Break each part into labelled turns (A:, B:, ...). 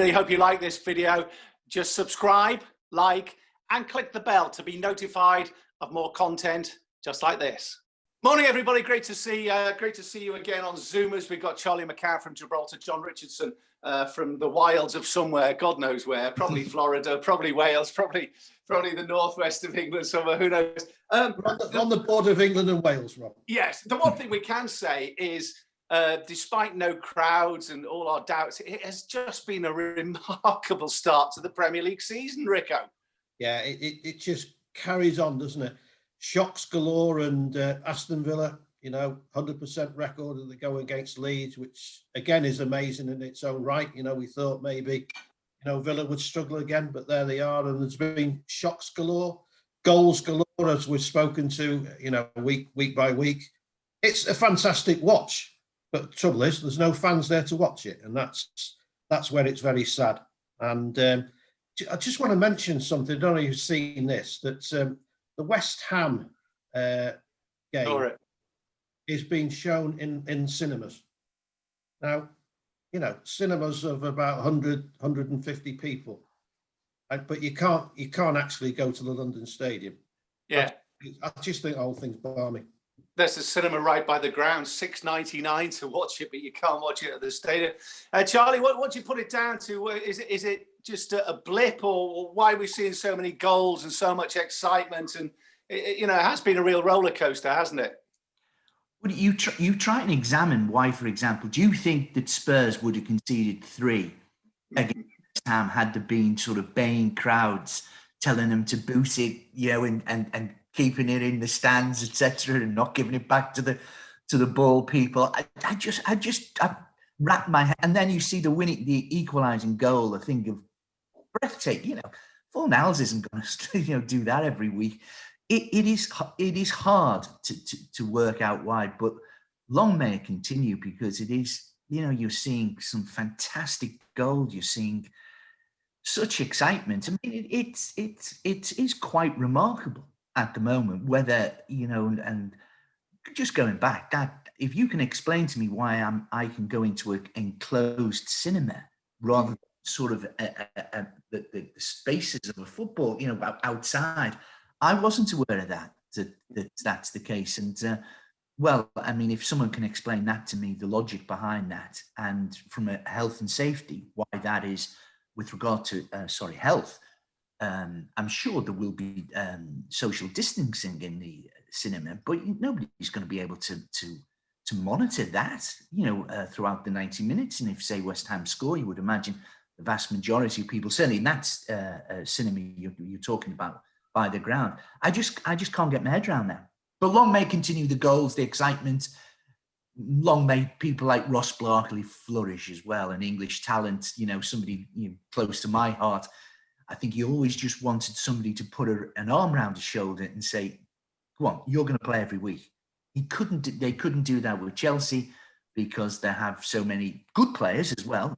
A: really hope you like this video. Just subscribe, like, and click the bell to be notified of more content just like this. Morning, everybody. Great to see you again on Zoomers. We've got Charlie McCann from Gibraltar, John Richardson from the wilds of somewhere, God knows where, probably Florida, probably Wales, probably the northwest of England, somewhere, who knows.
B: On the border of England and Wales, Rob.
A: Yes, the one thing we can say is, despite no crowds and all our doubts, it has just been a remarkable start to the Premier League season, Rico.
B: Yeah, it just carries on, doesn't it? Shocks galore, and Aston Villa, 100% record that they go against Leeds, which again is amazing in its own right. We thought maybe, Villa would struggle again, but there they are. And there's been shocks galore, goals galore, as we've spoken to, week by week. It's a fantastic watch, but the trouble is there's no fans there to watch it, and that's where it's very sad. And I just want to mention something. I don't know if you've seen this, that the West Ham game is being shown in cinemas. Now, cinemas of about 100, 150 people, but you can't actually go to the London Stadium.
A: Yeah.
B: I just think the whole thing's balmy.
A: There's a cinema right by the ground, $6.99 to watch it, but you can't watch it at the stadium. Charlie, what do you put it down to? Is it just a blip, or why are we seeing so many goals and so much excitement? And it has been a real roller coaster, hasn't it?
C: Would you try and examine why, for example, do you think that Spurs would have conceded 3 against West Ham had there been sort of baying crowds telling them to boot it, and keeping it in the stands, etc., and not giving it back to the ball people? I just wrap my head, and then you see the equalising goal. I think of breathtaking. Fornals isn't going to do that every week. It is hard to work out why, but long may it continue, because it is, you're seeing some fantastic goals. You're seeing such excitement. I mean, it is quite remarkable at the moment, whether, and just going back, that if you can explain to me why I can go into an enclosed cinema rather than sort of the spaces of a football, outside. I wasn't aware of that's the case. And well, I mean, if someone can explain that to me, the logic behind that, and from a health and safety, why that is with regard to, health, I'm sure there will be social distancing in the cinema, but nobody's going to be able to monitor that, throughout the 90 minutes. And if, say, West Ham score, you would imagine the vast majority of people, certainly in that cinema you're talking about by the ground. I just can't get my head around that. But long may continue the goals, the excitement. Long may people like Ross Barkley flourish as well, an English talent, somebody close to my heart. I think he always just wanted somebody to put an arm around his shoulder and say, "Come on, you're going to play every week." They couldn't do that with Chelsea because they have so many good players as well.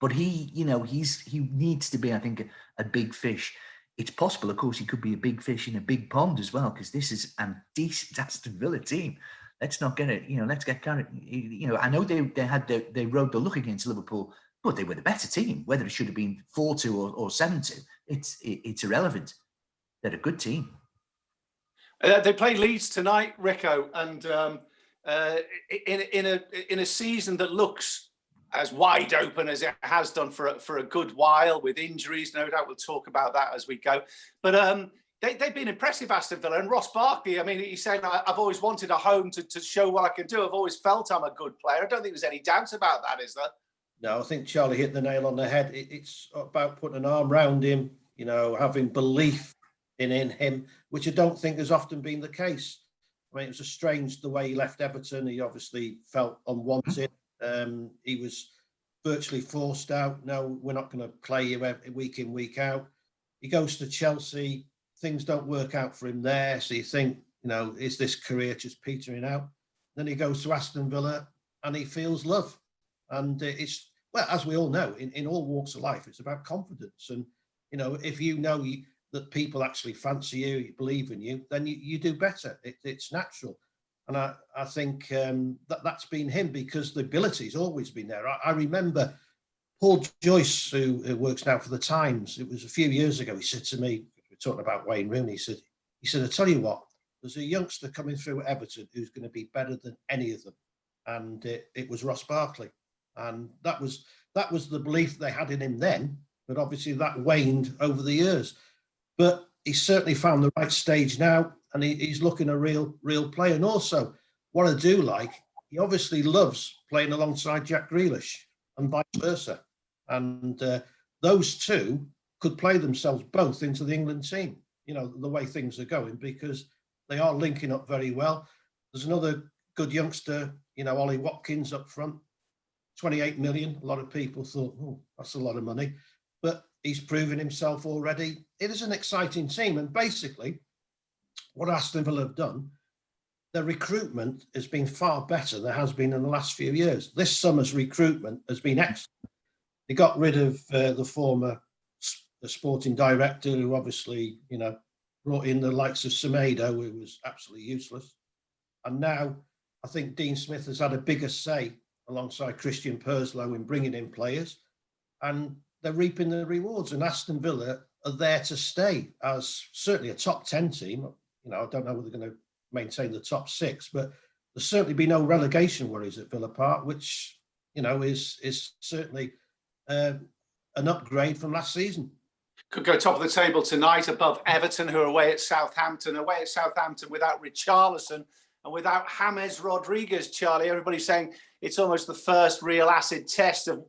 C: But he needs to be, I think, a big fish. It's possible, of course, he could be a big fish in a big pond as well, because this is a decent Aston Villa team. Let's not get it, let's get carried. I know they rode the luck against Liverpool, but they were the better team. Whether it should have been 4-2 or 7-2, it's irrelevant. They're a good team.
A: They play Leeds tonight, Rico, and in a season that looks as wide open as it has done for a good while, with injuries, no doubt we'll talk about that as we go. But they've been impressive, Aston Villa. And Ross Barkley, I mean, he's saying, I've always wanted a home to show what I can do. I've always felt I'm a good player. I don't think there's any doubt about that, is there?
B: No, I think Charlie hit the nail on the head. It's about putting an arm around him, having belief in him, which I don't think has often been the case. I mean, it was strange the way he left Everton. He obviously felt unwanted. He was virtually forced out. No, we're not going to play you week in, week out. He goes to Chelsea. Things don't work out for him there. So you think, is this career just petering out? Then he goes to Aston Villa and he feels love. And it's, well, as we all know, in all walks of life, it's about confidence. And, if that people actually fancy you, believe in you, then you do better. It's natural. And I think that's been him, because the ability's always been there. I remember Paul Joyce, who works now for the Times, it was a few years ago, he said to me, we're talking about Wayne Rooney, he said, I tell you what, there's a youngster coming through at Everton who's going to be better than any of them. And it was Ross Barkley. And that was the belief they had in him then, but obviously that waned over the years. But he's certainly found the right stage now, and he's looking a real player. And also, what I do like, he obviously loves playing alongside Jack Grealish and vice versa. And those two could play themselves both into the England team, you know, the way things are going, because they are linking up very well. There's another good youngster, you know, Ollie Watkins up front, 28 million. A lot of people thought, oh, that's a lot of money, but he's proven himself already. It is an exciting team. And basically, what Aston Villa have done, their recruitment has been far better than there has been in the last few years. This summer's recruitment has been excellent. They got rid of the former sporting director, who obviously, you know, brought in the likes of Semedo, who was absolutely useless. And now I think Dean Smith has had a bigger say alongside Christian Purslow in bringing in players, and they're reaping the rewards. And Aston Villa are there to stay as certainly a top 10 team. You know, I don't know whether they're going to maintain the top 6, but there'll certainly be no relegation worries at Villa Park, which, you know, is certainly an upgrade from last season.
A: Could go top of the table tonight above Everton, who are away at Southampton without Richarlison and without James Rodriguez. Charlie, everybody's saying it's almost the first real acid test of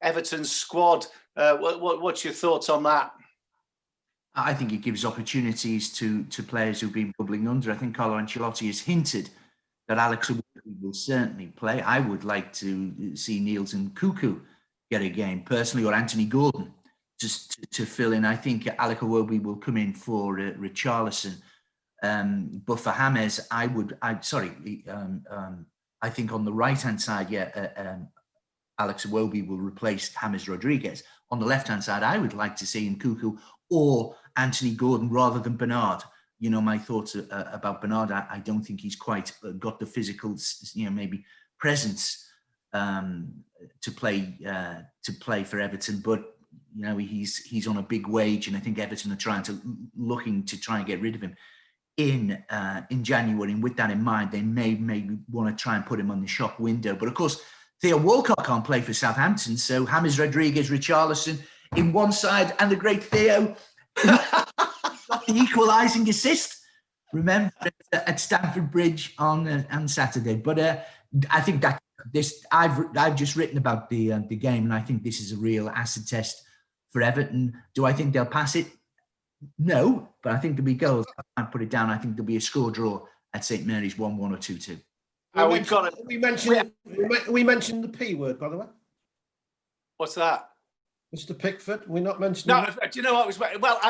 A: Everton's squad. What's your thoughts on that?
C: I think it gives opportunities to players who've been bubbling under. I think Carlo Ancelotti has hinted that Alex Iwobi will certainly play. I would like to see Niels and Cuckoo get a game personally, or Anthony Gordon just to fill in. I think Alex Iwobi will come in for Richarlison. But for James, I think on the right-hand side, Alex Iwobi will replace James Rodriguez. On the left-hand side, I would like to see Nkuku or Anthony Gordon rather than Bernard. You know, my thoughts about Bernard, I don't think he's quite got the physical, you know, maybe presence to play for Everton. But, you know, he's on a big wage, and I think Everton are looking to try and get rid of him in January. And with that in mind, they may want to try and put him on the shop window. But of course, Theo Walcott can't play for Southampton, so James Rodriguez, Richarlison in one side, and the great Theo got the equalising assist. Remember at Stamford Bridge on Saturday. But I think that I've just written about the game, and I think this is a real acid test for Everton. Do I think they'll pass it? No, but I think there'll be goals. I can't put it down. I think there'll be a score draw at St Mary's, 1-1 or 2-2.
B: We mentioned the P word, by the way.
A: What's that?
B: Mr. Pickford, we're not mentioning.
A: No, do you know what was? Well,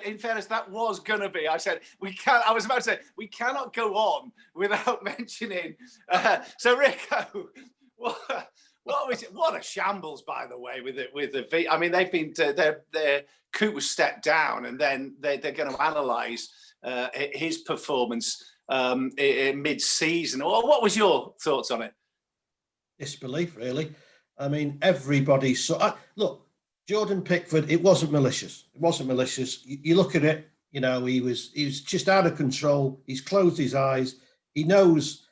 A: in fairness, that was going to be. I said we can't. I was about to say we cannot go on without mentioning. So, Rico, what a shambles, by the way, with the V. I mean, they've been their coup was stepped down, and then they're going to analyse his performance mid-season. What was your thoughts on it?
B: Disbelief, really. I mean, everybody saw. Look, Jordan Pickford. It wasn't malicious. It wasn't malicious. You look at it. You know, he was just out of control. He's closed his eyes. He knows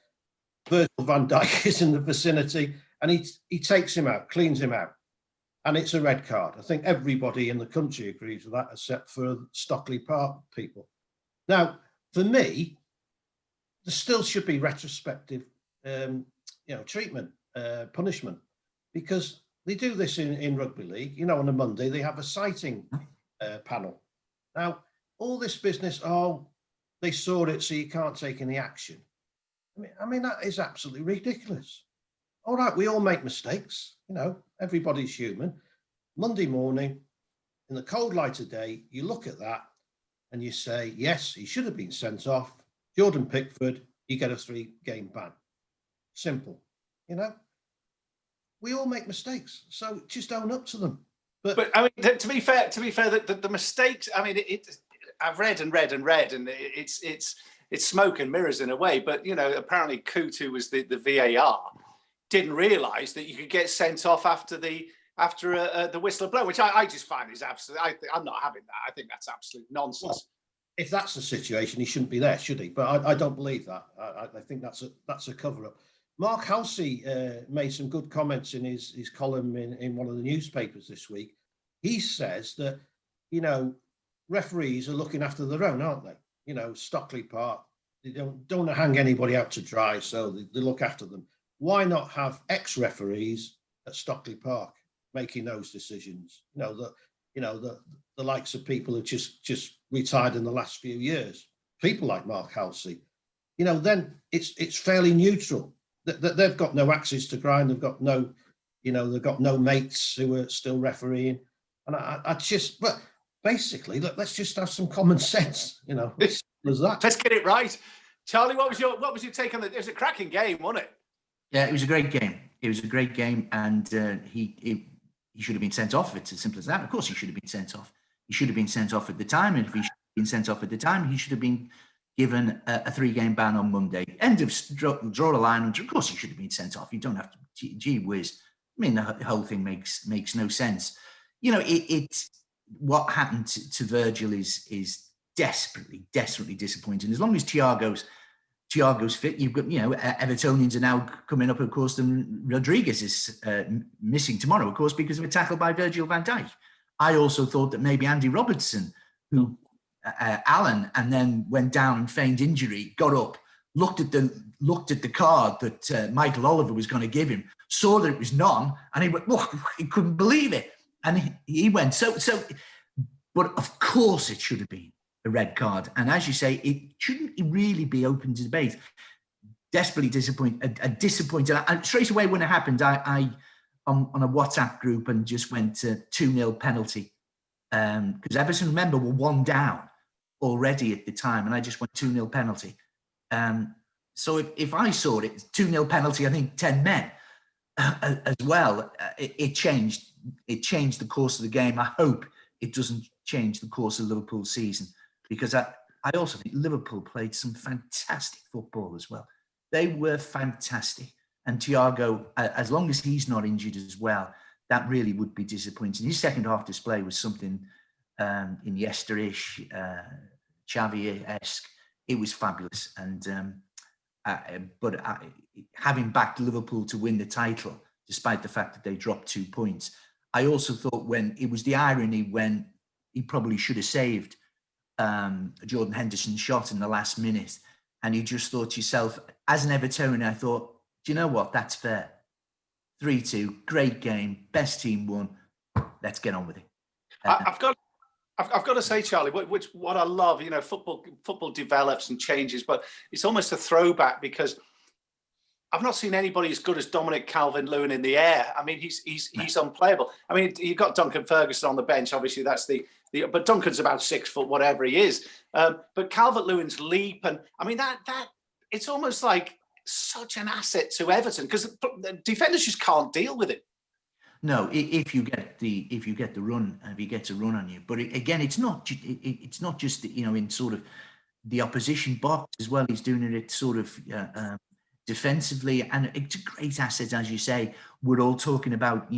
B: Virgil van Dijk is in the vicinity, and he takes him out, cleans him out, and it's a red card. I think everybody in the country agrees with that, except for Stockley Park people. Now, for me, there still should be retrospective, treatment, punishment, because they do this in rugby league. You know, on a Monday they have a citing panel. Now, all this business, they saw it, so you can't take any action. I mean that is absolutely ridiculous. All right, we all make mistakes. You know, everybody's human. Monday morning, in the cold light of day, you look at that and you say, yes, he should have been sent off. Jordan Pickford, you get a 3-game ban. Simple. You know, we all make mistakes, so just own up to them. But
A: I mean, to be fair, the mistakes. I mean, I've read, and it's smoke and mirrors in a way. But you know, apparently Kutu was the VAR. Didn't realise that you could get sent off after the after the whistle blown, which I just find is absolute. I'm not having that. I think that's absolute nonsense.
B: Well, if that's the situation, he shouldn't be there, should he? But I don't believe that. I think that's a cover-up. Mark Halsey made some good comments in his column in one of the newspapers this week. He says that, referees are looking after their own, aren't they? Stockley Park, they don't hang anybody out to dry, so they look after them. Why not have ex-referees at Stockley Park making those decisions? The likes of people who just retired in the last few years, people like Mark Halsey, then it's fairly neutral. They've got no axes to grind. They've got no mates who are still refereeing. And but basically, look, let's just have some common sense. There's that.
A: Let's get it right. Charlie, what was your take on it? It was a cracking game, wasn't it?
C: Yeah, it was a great game. It was a great game, and he should have been sent off. It's as simple as that. Of course, he should have been sent off. He should have been sent off at the time, and if he should have been sent off at the time, he should have been given a 3-game ban on Monday. End of draw a line. Of course, he should have been sent off. You don't have to. Gee whiz. I mean, the whole thing makes no sense. It's what happened to Virgil is desperately disappointing. As long as Thiago's fit, you've got Evertonians are now coming up. Of course, then Rodriguez is missing tomorrow, of course, because of a tackle by Virgil van Dijk. I also thought that maybe Andy Robertson, who Alan, and then went down and feigned injury, got up, looked at the card that Michael Oliver was going to give him, saw that it was none, and he went, "Whoa!" He couldn't believe it, and he went. So, but of course it should have been a red card, and as you say, it shouldn't really be open to debate. Desperately disappointed. And straight away when it happened, I on a WhatsApp group and just went to 2-0 penalty because Everton, remember, were 1 down already at the time, and I just went 2-0 penalty. So if I saw it, 2-0 penalty, I think 10 men as well. It changed the course of the game. I hope it doesn't change the course of Liverpool's season, because I also think Liverpool played some fantastic football as well. They were fantastic. And Thiago, as long as he's not injured as well, that really would be disappointing. His second half display was something Iniesta-ish, Xavi-esque. It was fabulous. And having backed Liverpool to win the title, despite the fact that they dropped 2 points, I also thought it was the irony when he probably should have saved Jordan Henderson's shot in the last minute. And you just thought to yourself, as an Evertonian, I thought, do you know what? That's fair. 3-2, great game, best team won. Let's get on with it.
A: I've got to say, Charlie, what I love, football develops and changes, but it's almost a throwback because I've not seen anybody as good as Dominic Calvert-Lewin in the air. I mean, he's unplayable. I mean, you've got Duncan Ferguson on the bench. Obviously, that's but Duncan's about 6 foot, whatever he is. But Calvert-Lewin's leap, and I mean that it's almost like such an asset to Everton because the defenders just can't deal with it.
C: No, if you get the run, if he gets a run on you, but again, it's not just in sort of the opposition box as well. He's doing it sort of defensively, and it's a great asset, as you say. We're all talking about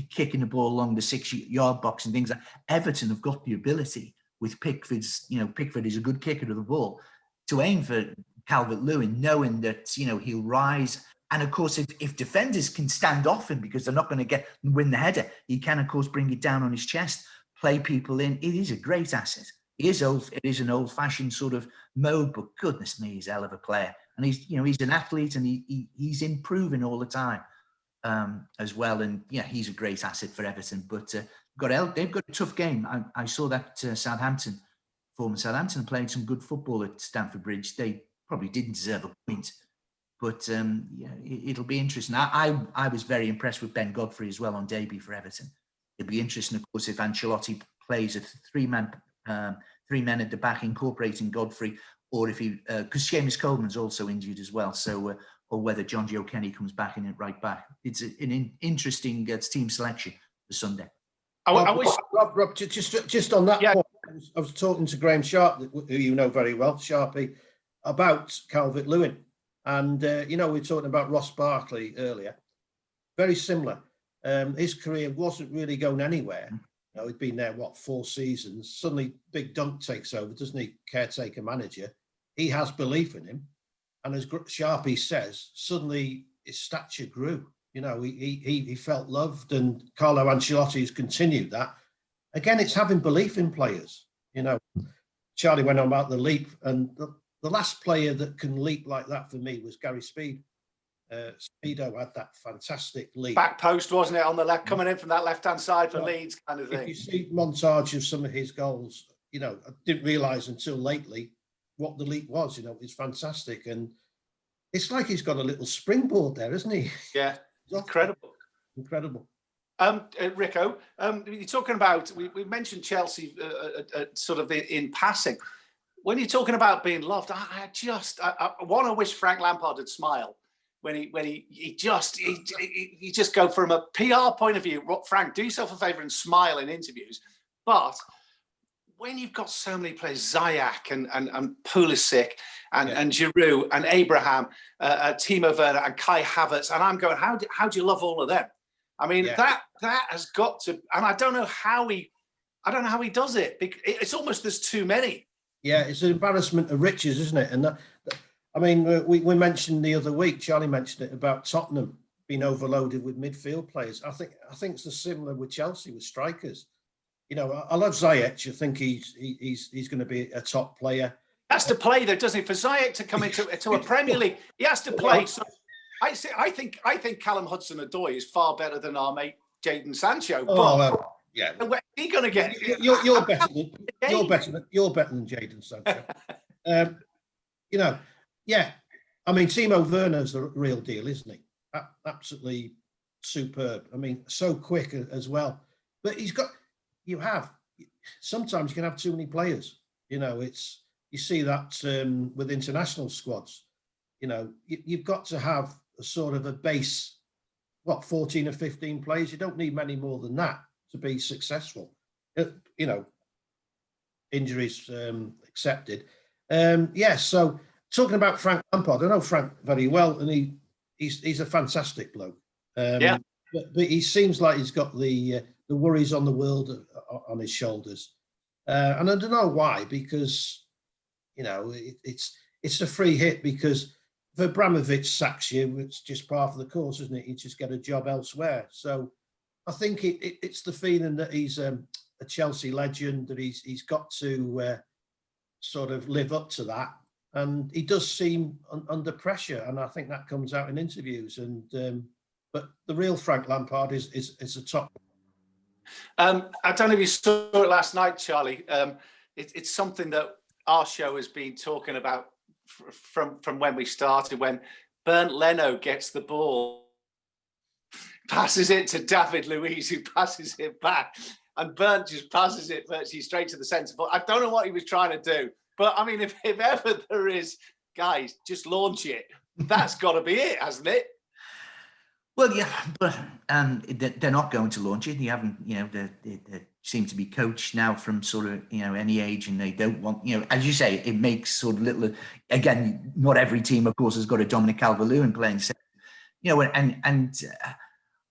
C: kicking the ball along the 6-yard box and things like. Everton have got the ability with Pickford's. Pickford is a good kicker of the ball to aim for Calvert-Lewin, knowing that he'll rise. And of course, if defenders can stand off him because they're not going to win the header, he can, of course, bring it down on his chest, play people in. It is a great asset. It is an old-fashioned sort of mode, but goodness me, he's a hell of a player. And he's an athlete, and he's improving all the time as well. And yeah, he's a great asset for Everton. But they've got a tough game. I saw that former Southampton playing some good football at Stamford Bridge. They probably didn't deserve a point. But it'll be interesting. I was very impressed with Ben Godfrey as well on debut for Everton. It'll be interesting, of course, if Ancelotti plays a 3-man, 3 men at the back, incorporating Godfrey, or if because Seamus Coleman's also injured as well. So, or whether John Joe Kenny comes back in at right back. It's an interesting team selection for Sunday.
B: Rob, just on that point, I was talking to Graham Sharp, who you know very well, Sharpie, about Calvert-Lewin. And, we were talking about Ross Barkley earlier. Very similar. His career wasn't really going anywhere. You know, he'd been there, 4 seasons. Suddenly, Big Dunk takes over, doesn't he? Caretaker manager. He has belief in him. And as Sharpie says, suddenly his stature grew. You know, he felt loved, and Carlo Ancelotti has continued that. Again, it's having belief in players. You know, Charlie went on about the leap, and the last player that can leap like that for me was Gary Speed. Speedo had that fantastic leap.
A: Back post, wasn't it, on the left, coming in from that left-hand side for Leeds kind of thing.
B: If you see montage of some of his goals, you know, I didn't realise until lately what the leap was. You know, it's fantastic. And it's like he's got a little springboard there, isn't he?
A: Yeah, incredible.
B: Incredible.
A: Rico, you're talking about, we mentioned Chelsea sort of in passing. When you're talking about being loved, I want to wish Frank Lampard had smiled when he just go from a PR point of view. Frank, do yourself a favour and smile in interviews. But when you've got so many players, Ziyech and Pulisic and Giroud and Abraham, Timo Werner and Kai Havertz, and I'm going, how do you love all of them? I mean, that has got to, and I don't know how he does it. It's almost there's too many.
B: Yeah, it's an embarrassment of riches, isn't it? And I mean, we mentioned the other week, Charlie mentioned it about Tottenham being overloaded with midfield players. I think it's the similar with Chelsea with strikers. You know, I love Ziyech. I think he's going to be a top player.
A: He has to play though, doesn't he? For Ziyech to come into a Premier League, he has to play. So I think Callum Hudson-Odoi is far better than our mate Jadon Sancho.
B: Yeah.
A: Where's he going to get?
B: You're better than Jadon Sancho. You know, yeah. I mean, Timo Werner's the real deal, isn't he? Absolutely superb. I mean, so quick as well. But sometimes you can have too many players. You know, you see that with international squads. You know, you've got to have a sort of a base, 14 or 15 players. You don't need many more than that to be successful. You know, injuries accepted. So talking about Frank Lampard, I know Frank very well, and he's a fantastic bloke. But he seems like he's got the worries on the world on his shoulders, and I don't know why. Because you know it's a free hit. Because if Abramovich sacks you, it's just part of the course, isn't it? You just get a job elsewhere. So I think it's the feeling that he's a Chelsea legend, that he's got to sort of live up to that. And he does seem under pressure, and I think that comes out in interviews. And but the real Frank Lampard is a top.
A: I don't know if you saw it last night, Charlie. It's something that our show has been talking about from when we started. When Bernd Leno gets the ball, passes it to David Luiz, who passes it back, and Bernd just passes it virtually straight to the centre forward. I don't know what he was trying to do. But I mean, if ever there is, guys, just launch it. That's got to be it, hasn't it?
C: Well, yeah, but they're not going to launch it. They haven't, you know, they seem to be coached now from sort of, you know, any age, and they don't want, you know, as you say, it makes sort of little. Again, not every team, of course, has got a Dominic Calvert-Lewin playing, you know, and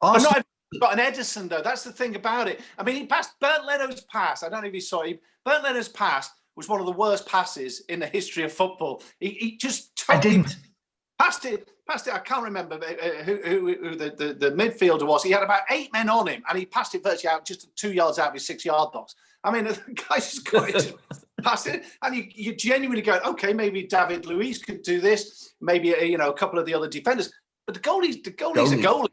A: Arsenal, not got an Edison though. That's the thing about it. I mean, he passed Bernd Leno's pass. I don't know if you saw it. Bernd Leno's pass was one of the worst passes in the history of football. He just totally passed it. I can't remember who the midfielder was. He had about 8 men on him, and he passed it virtually out just 2 yards out of his 6-yard box. I mean, the guy's just got it, pass it, and you genuinely go, okay, maybe David Luiz could do this. Maybe you know, a couple of the other defenders, but the goalie's a goalie.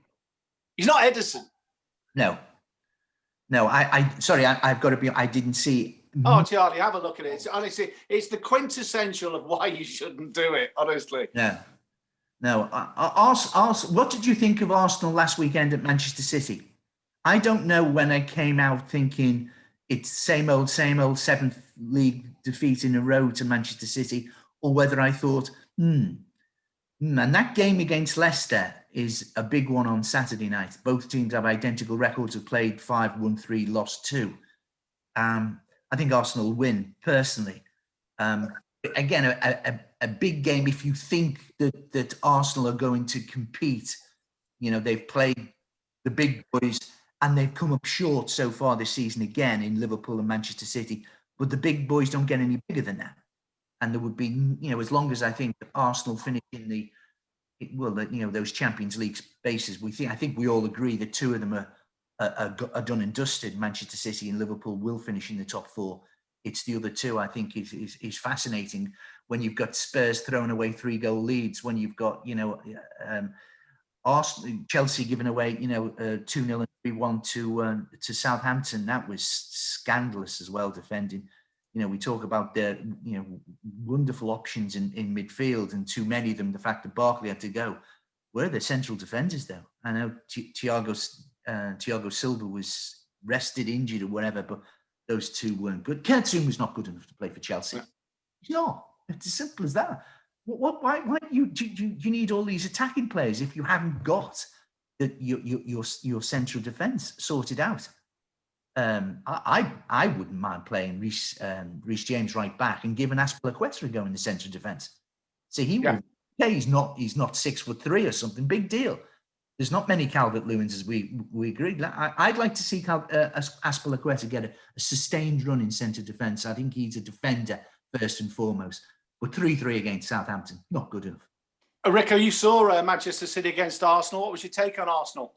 A: He's not Edison.
C: No. I've got to be. I didn't see.
A: Oh, Charlie, have a look at it. Honestly, it's the quintessential of why you shouldn't do it. Honestly.
C: No. What did you think of Arsenal last weekend at Manchester City? I don't know when I came out thinking it's same old 7th league defeat in a row to Manchester City, or whether I thought, and that game against Leicester is a big one on Saturday night. Both teams have identical records, have played 5, won 3, lost 2. I think Arsenal will win, personally. Again, a big game. If you think that Arsenal are going to compete, you know, they've played the big boys, and they've come up short so far this season again in Liverpool and Manchester City. But the big boys don't get any bigger than that. And there would be, as long as I think Arsenal finish in those Champions League spaces, I think we all agree that two of them are done and dusted. Manchester City and Liverpool will finish in the top four. It's the other two I think is fascinating when you've got Spurs throwing away 3-goal leads, when you've got Arsenal, Chelsea giving away 2-0 and 3-1 to Southampton. That was scandalous as well, defending. We talk about the wonderful options in midfield, and too many of them. The fact that Barkley had to go. Where are the central defenders though? I know Thiago Silva was rested, injured, or whatever, but those two weren't good. Kurt Zouma's not good enough to play for Chelsea. He's not. It's as simple as that. Why do you need all these attacking players if you haven't got your central defence sorted out? I wouldn't mind playing Reece James right back and giving Azpilicueta a go in the central defence. See, he's not 6'3" or something. Big deal. There's not many Calvert Lewins, as we agreed. I'd like to see Azpilicueta get a sustained run in centre defence. I think he's a defender first and foremost. But 3-3 against Southampton, not good enough.
A: Rico, you saw Manchester City against Arsenal. What was your take on Arsenal?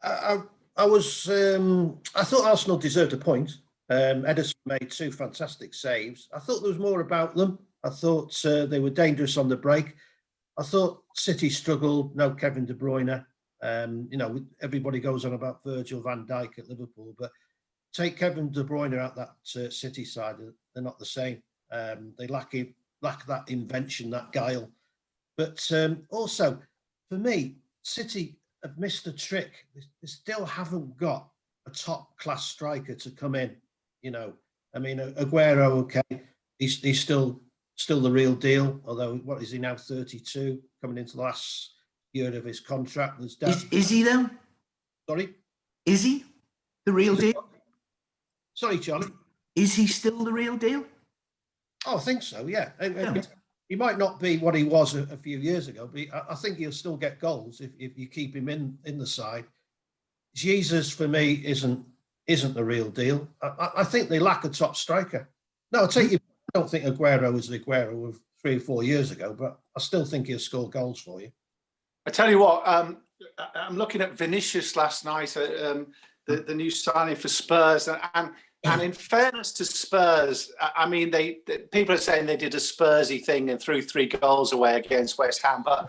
B: I thought Arsenal deserved a point. Ederson made 2 fantastic saves. I thought there was more about them. I thought they were dangerous on the break. I thought City struggled. No Kevin De Bruyne. Everybody goes on about Virgil van Dijk at Liverpool, but take Kevin De Bruyne out that City side, they're not the same. They lack that invention, that guile. But also, for me, City have missed a trick. They still haven't got a top-class striker to come in. Aguero, okay, he's still the real deal. Although, what is he now? 32, coming into the last year of his contract.
C: Is he though?
B: Sorry,
C: is he the real deal?
B: Sorry, Charlie.
C: Is he still the real deal?
B: Oh, I think so. Yeah. He might not be what he was a few years ago, but I think he'll still get goals if you keep him in the side. Jesus, for me, isn't the real deal. I think they lack a top striker. No, I don't think Aguero is the Aguero of 3 or 4 years ago, but I still think he'll score goals for you.
A: I tell you what, I'm looking at Vinicius last night, the new signing for Spurs, and in fairness to Spurs, I mean, people are saying they did a Spursy thing and threw 3 goals away against West Ham, but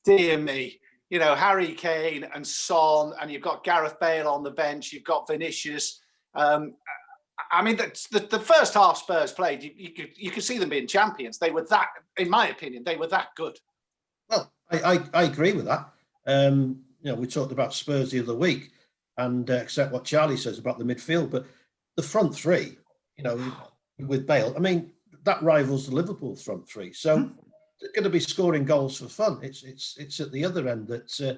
A: dear me, Harry Kane and Son, and you've got Gareth Bale on the bench, you've got Vinicius. I mean, the first half Spurs played, you could see them being champions. They were that, in my opinion, they were that good.
B: Well, I agree with that. We talked about Spurs the other week, and accept what Charlie says about the midfield, but the front three, with Bale, I mean, that rivals the Liverpool front three. So they're going to be scoring goals for fun. It's at the other end that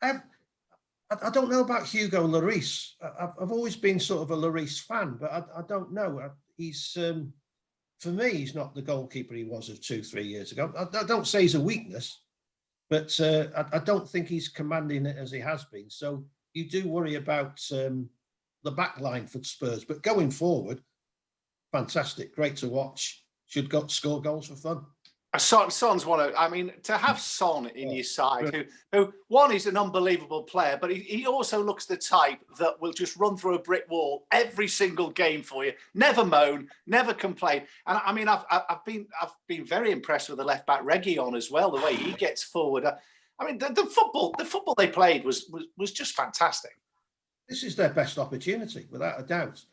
B: I don't know about Hugo Lloris. I've always been sort of a Lloris fan, but I don't know. He's for me, he's not the goalkeeper he was of 2-3 years ago. I don't say he's a weakness, but I don't think he's commanding it as he has been. So you do worry about the back line for Spurs, but going forward, fantastic, great to watch. Should score goals for fun.
A: Son's to have Son in your side, who one is an unbelievable player, but he also looks the type that will just run through a brick wall every single game for you. Never moan, never complain. And I mean, I've been very impressed with the left back Reguilon as well. The way he gets forward. I mean, the football they played was just fantastic.
B: This is their best opportunity, without a doubt.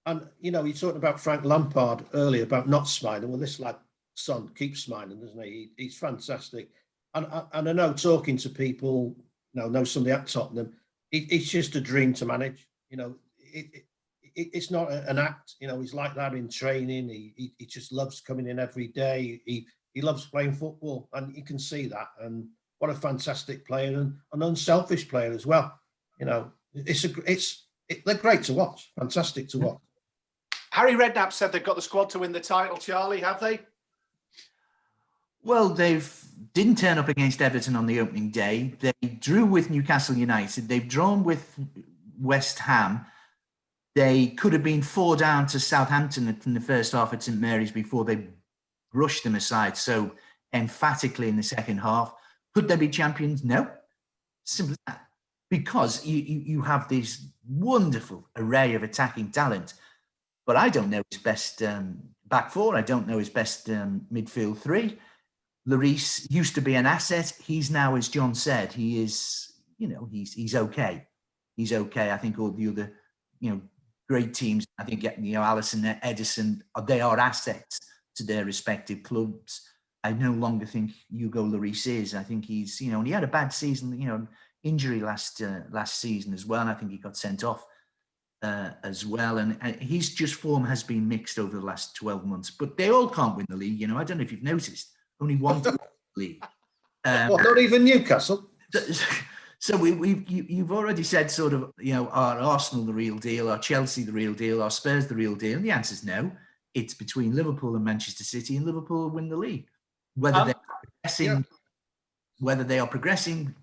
B: And you're talking about Frank Lampard earlier about not smiling. Well, this lad Son keeps smiling, doesn't he? He's fantastic. And I know, talking to people, know somebody at Tottenham, it's just a dream to manage. It's not an act. He's like that in training. He just loves coming in every day. He loves playing football, and you can see that. And what a fantastic player, and an unselfish player as well. They're great to watch. Fantastic to watch.
A: Harry Redknapp said they've got the squad to win the title. Charlie, have they?
C: Well, didn't turn up against Everton on the opening day. They drew with Newcastle United. They've drawn with West Ham. They could have been 4 down to Southampton in the first half at St Mary's before they brushed them aside so emphatically in the second half. Could they be champions? No. Simple as that. Because you have this wonderful array of attacking talent. But I don't know his best back four. I don't know his best midfield three. Lloris used to be an asset. He's now, as John said, he is, he's okay. He's okay. I think all the other, great teams, I think, Alisson, Edison, they are assets to their respective clubs. I no longer think Hugo Lloris is. I think he's, and he had a bad season, injury last season as well. And I think he got sent off as well. And his form has been mixed over the last 12 months. But they all can't win the league. I don't know if you've noticed. Only one league.
B: Not even Newcastle.
C: So you've already said sort of, are Arsenal the real deal? Are Chelsea the real deal? Are Spurs the real deal? And the answer is no. It's between Liverpool and Manchester City, and Liverpool win the league. Whether they are progressing,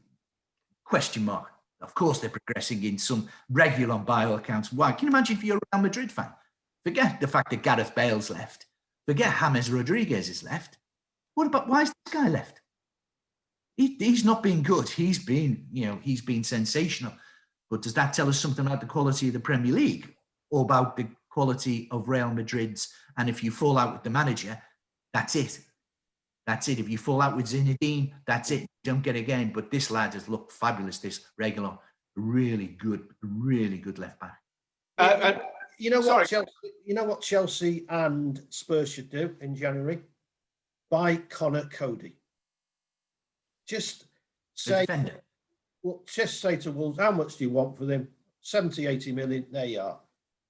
C: question mark. Of course they're progressing in some regular on bio accounts. Why? Can you imagine if you're a Real Madrid fan? Forget the fact that Gareth Bale's left. Forget James Rodriguez is left. What about, why is this guy left? He's not been good. He's been sensational. But does that tell us something about the quality of the Premier League or about the quality of Real Madrid's? And if you fall out with the manager, that's it. That's it. If you fall out with Zinedine, that's it. You don't get a game. But this lad has looked fabulous, this Reguilón. Really good left back.
B: What Chelsea and Spurs should do in January? Buy Connor Coady. Just say to Wolves, how much do you want for them? 70, 80 million, there you are.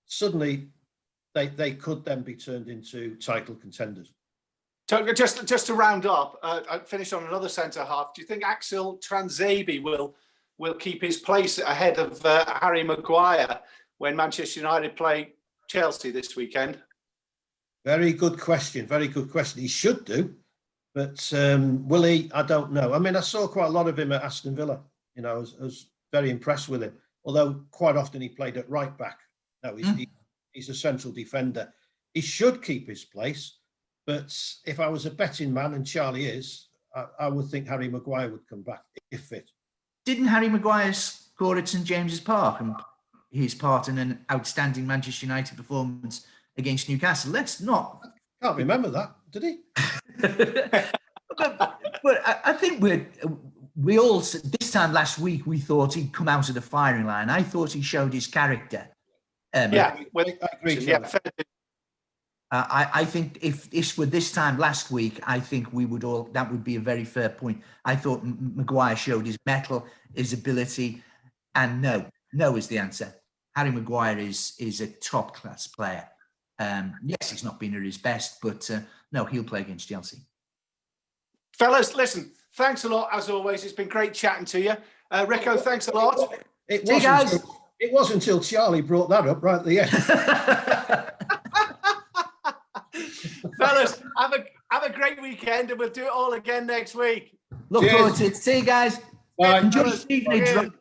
B: Suddenly, they could then be turned into title contenders.
A: Just to round up, I finished on another centre half. Do you think Axel Tuanzebe will keep his place ahead of Harry Maguire when Manchester United play Chelsea this weekend?
B: Very good question. Very good question. He should do. But will he? I don't know. I mean, I saw quite a lot of him at Aston Villa. I was very impressed with him. Although quite often he played at right back. No, he's a central defender. He should keep his place. But if I was a betting man, and Charlie is, I would think Harry Maguire would come back if fit.
C: Didn't Harry Maguire score at St James's Park and his part in an outstanding Manchester United performance against Newcastle? Let's not.
B: I can't remember that. Did he?
C: but I think we all, this time last week, we thought he'd come out of the firing line. I thought he showed his character.
B: I agree.
C: I think if this were this time last week, I think that would be a very fair point. I thought Maguire showed his mettle, his ability, and no is the answer. Harry Maguire is a top class player. Yes, he's not been at his best, but no, he'll play against Chelsea.
A: Fellas, listen, thanks a lot, as always. It's been great chatting to you. Rico, thanks a lot.
B: It wasn't until Charlie brought that up right at the end.
A: Fellas, have a great weekend, and we'll do it all again next week.
C: Look forward to it. See you guys.
B: Bye.
C: Enjoy the evening.